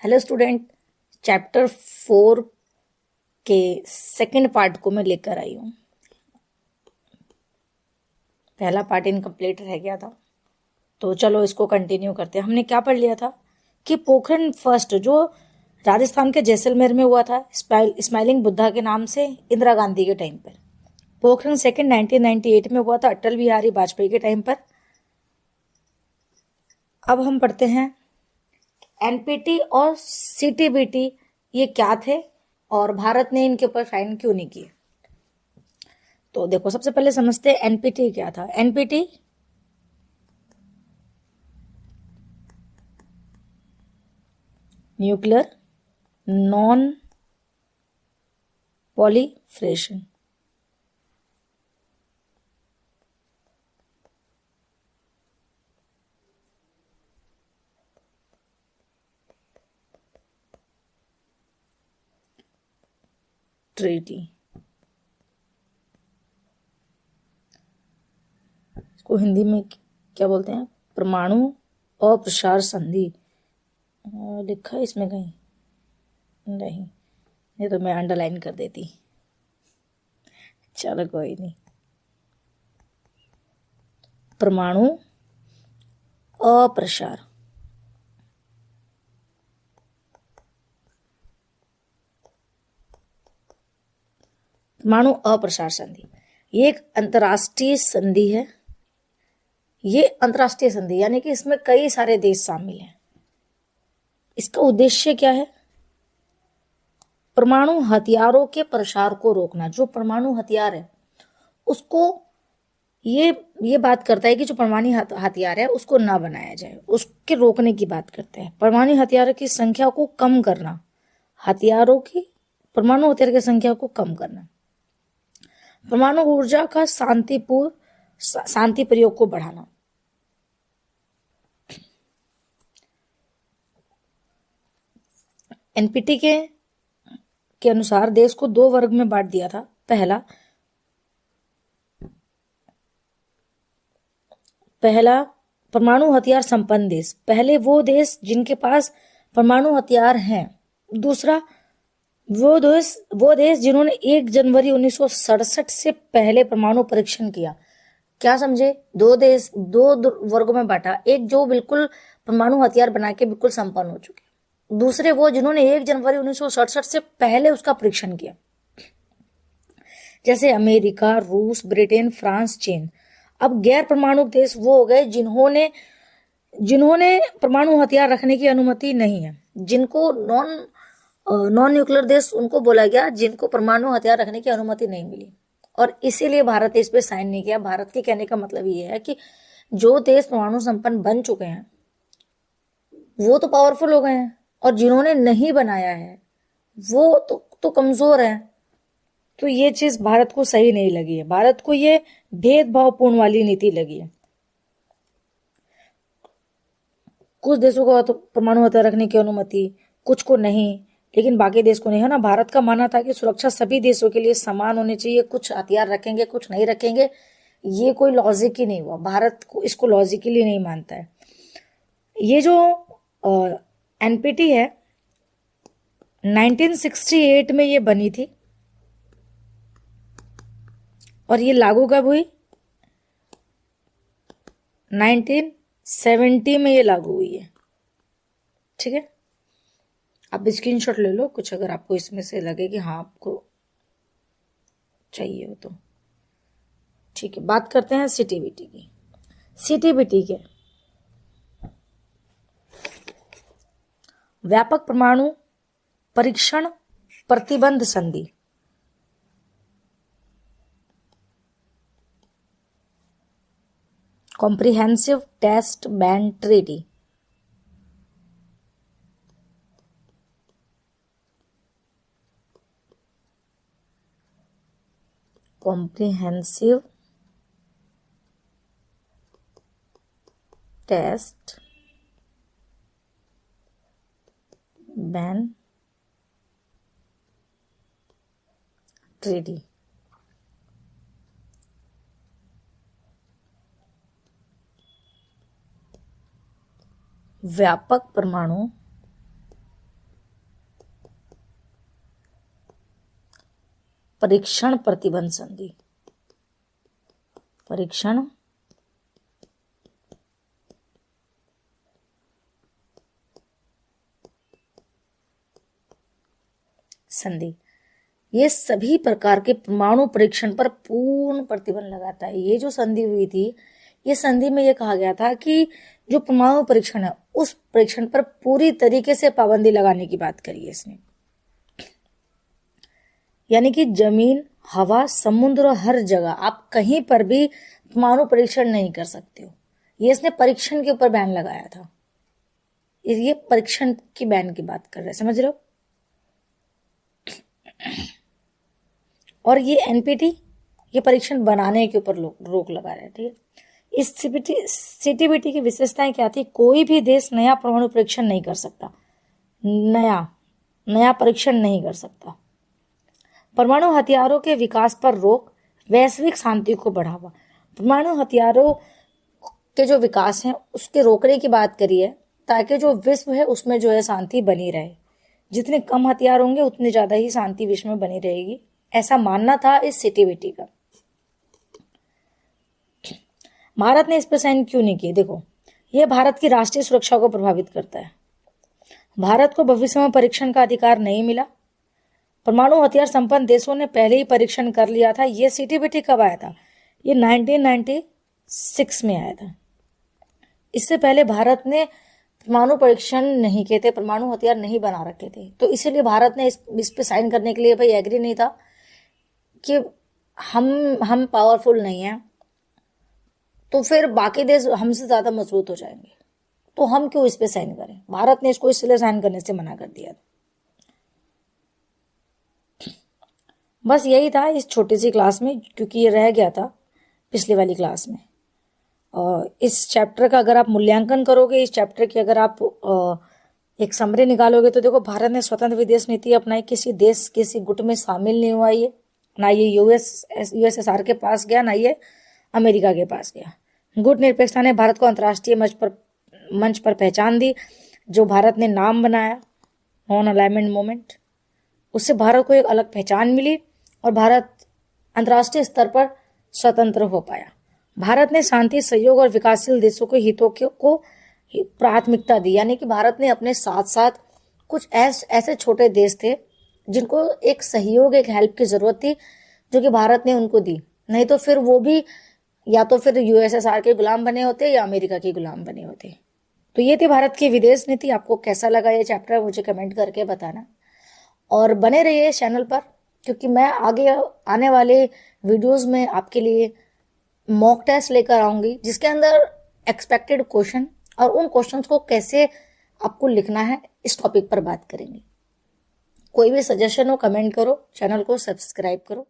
Hello student, chapter 4 के second part को मैं लेकर आई हूँ। पहला पार्ट इनकम्प्लीट रह गया था, तो चलो इसको कंटिन्यू करते हैं। हमने क्या पढ़ लिया था कि पोखरण फर्स्ट जो राजस्थान के जैसलमेर में हुआ था स्माइलिंग बुद्धा के नाम से इंदिरा गांधी के टाइम पर। पोखरण सेकंड 1998 में हुआ था अटल बिहारी वाजपेयी के टाइम पर। अब हम पढ़ते हैं एनपीटी और सीटीबीटी ये क्या थे और भारत ने इनके ऊपर साइन क्यों नहीं किए। तो देखो, सबसे पहले समझते हैं एनपीटी क्या था। NPT nuclear non proliferation. Treaty, इसको हिंदी में क्या बोलते हैं? परमाणु अप्रसार संधि। लिखा है इसमें कहीं? नहीं, ये तो मैं अंडरलाइन कर देती। चलो कोई नहीं। परमाणु अप्रसार परमाणु अप्रसार संधि ये एक अंतर्राष्ट्रीय संधि है। ये अंतर्राष्ट्रीय संधि यानी कि इसमें कई सारे देश शामिल हैं। इसका उद्देश्य क्या है? परमाणु हथियारों के प्रसार को रोकना। जो परमाणु हथियार है उसको ये बात करता है कि जो परमाणु हथियार है उसको ना बनाया जाए, उसके रोकने की बात करते हैं। परमाणु हथियारों की संख्या को कम करना, परमाणु हथियार की संख्या को कम करना, परमाणु ऊर्जा का शांति प्रयोग को बढ़ाना। एनपीटी के अनुसार देश को 2 वर्ग में बांट दिया था। पहला परमाणु हथियार संपन्न देश, पहले वो देश जिनके पास परमाणु हथियार हैं। दूसरा वो देश जिन्होंने 1 जनवरी 1967 से पहले परमाणु परीक्षण किया। क्या समझे? 2 देश 2 वर्गों में बांटा। एक जो बिल्कुल परमाणु हथियार बना के बिल्कुल संपन्न हो चुके, दूसरे वो जिन्होंने 1 जनवरी 1967 से पहले उसका परीक्षण किया, जैसे अमेरिका, रूस, ब्रिटेन, फ्रांस, चीन। अब गैर परमाणु देश वो हो गए जिन्होंने परमाणु हथियार रखने की अनुमति नहीं है, जिनको नॉन न्यूक्लियर देश उनको बोला गया जिनको परमाणु हथियार रखने की अनुमति नहीं मिली। और इसीलिए भारत इस पे साइन नहीं किया। भारत के कहने का मतलब ये है कि जो देश परमाणु संपन्न बन चुके हैं वो तो पावरफुल हो गए हैं, और जिन्होंने नहीं बनाया है वो तो कमजोर है। तो ये चीज भारत को सही नहीं लगी है। भारत को ये भेदभावपूर्ण वाली नीति लगी है। कुछ देशों को तो परमाणु हथियार रखने की अनुमति, कुछ को नहीं, लेकिन बाकी देश को नहीं, है ना। भारत का मानना था कि सुरक्षा सभी देशों के लिए समान होनी चाहिए। कुछ हथियार रखेंगे, कुछ नहीं रखेंगे, ये कोई लॉजिक ही नहीं हुआ। भारत को इसको लॉजिकली नहीं मानता है। ये जो एनपीटी है 1968 में ये बनी थी और ये लागू कब हुई? 1970 में ये लागू हुई है। ठीक है, आप स्क्रीनशॉट ले लो कुछ, अगर आपको इसमें से लगे कि हाँ आपको चाहिए हो तो। ठीक है, बात करते हैं सीटीबीटी की। सीटीबीटी के व्यापक परमाणु परीक्षण प्रतिबंध संधि। Comprehensive test ban treaty. Comprehensive test ban treaty. व्यापक परमाणु परीक्षण प्रतिबंध संधि। परीक्षण संधि ये सभी प्रकार के परमाणु परीक्षण पर पूर्ण प्रतिबंध लगाता है। ये जो संधि हुई थी, ये संधि में ये कहा गया था कि जो परमाणु परीक्षण है उस परीक्षण पर पूरी तरीके से पाबंदी लगाने की बात करी है इसने। यानी कि जमीन, हवा, समुद्र और हर जगह आप कहीं पर भी परमाणु परीक्षण नहीं कर सकते हो। ये इसने परीक्षण के ऊपर बैन लगाया था। ये परीक्षण की बैन की बात कर रहे हैं, समझ रहे हो। और ये एनपीटी ये परीक्षण बनाने के ऊपर रोक लगा रहे हैं, ठीक है। इस सीटीबीटी की विशेषताएं क्या थी? कोई भी देश नया परमाणु परीक्षण नहीं कर सकता, नया परीक्षण नहीं कर सकता। परमाणु हथियारों के विकास पर रोक, वैश्विक शांति को बढ़ावा। परमाणु हथियारों के जो विकास है उसके रोकने की बात करी है, ताकि जो विश्व है उसमें जो है शांति बनी रहे। जितने कम हथियार होंगे उतनी ज्यादा ही शांति विश्व में बनी रहेगी, ऐसा मानना था इस सीटीबीटी का। भारत ने इस पर साइन क्यों नहीं किए? देखो, यह भारत की राष्ट्रीय सुरक्षा को प्रभावित करता है। भारत को भविष्य में परीक्षण का अधिकार नहीं मिला। परमाणु हथियार संपन्न देशों ने पहले ही परीक्षण कर लिया था। यह सीटीबीटी कब आया था? ये 1996 में आया था। इससे पहले भारत ने परमाणु परीक्षण नहीं किए थे, परमाणु हथियार नहीं बना रखे थे। तो इसीलिए भारत ने इस पे साइन करने के लिए भाई एग्री नहीं था कि हम पावरफुल नहीं हैं, तो फिर बाकी देश हमसे ज्यादा मजबूत हो जाएंगे, तो हम क्यों इस पे साइन करें। भारत ने इसको इसलिए साइन करने से मना कर दिया। बस यही था इस छोटी सी क्लास में, क्योंकि ये रह गया था पिछली वाली क्लास में। इस चैप्टर का अगर आप मूल्यांकन करोगे, इस चैप्टर की अगर आप एक समरी निकालोगे, तो देखो भारत ने स्वतंत्र विदेश नीति अपनाई, किसी देश किसी गुट में शामिल नहीं हुआ। ये ना ये यूएसएसआर के पास गया, ना ये अमेरिका के पास गया। गुट निरपेक्षता ने भारत को अंतर्राष्ट्रीय मंच पर पहचान दी। जो भारत ने नाम बनाया नॉन अलाइनमेंट मूवमेंट, उससे भारत को एक अलग पहचान मिली और भारत अंतर्राष्ट्रीय स्तर पर स्वतंत्र हो पाया। भारत ने शांति, सहयोग और विकासशील देशों के हितों को प्राथमिकता दी। यानी कि भारत ने अपने साथ साथ कुछ ऐसे छोटे देश थे जिनको एक सहयोग, एक हेल्प की जरूरत थी, जो कि भारत ने उनको दी। नहीं तो फिर वो भी या तो फिर यूएसएसआर के गुलाम बने होते या अमेरिका के गुलाम बने होते। तो ये थी भारत की विदेश नीति। आपको कैसा लगा ये चैप्टर मुझे कमेंट करके बताना, और बने रहिए चैनल पर, क्योंकि मैं आगे आने वाले वीडियोस में आपके लिए मॉक टेस्ट लेकर आऊंगी, जिसके अंदर एक्सपेक्टेड क्वेश्चन और उन क्वेश्चंस को कैसे आपको लिखना है इस टॉपिक पर बात करेंगे। कोई भी सजेशन हो कमेंट करो, चैनल को सब्सक्राइब करो।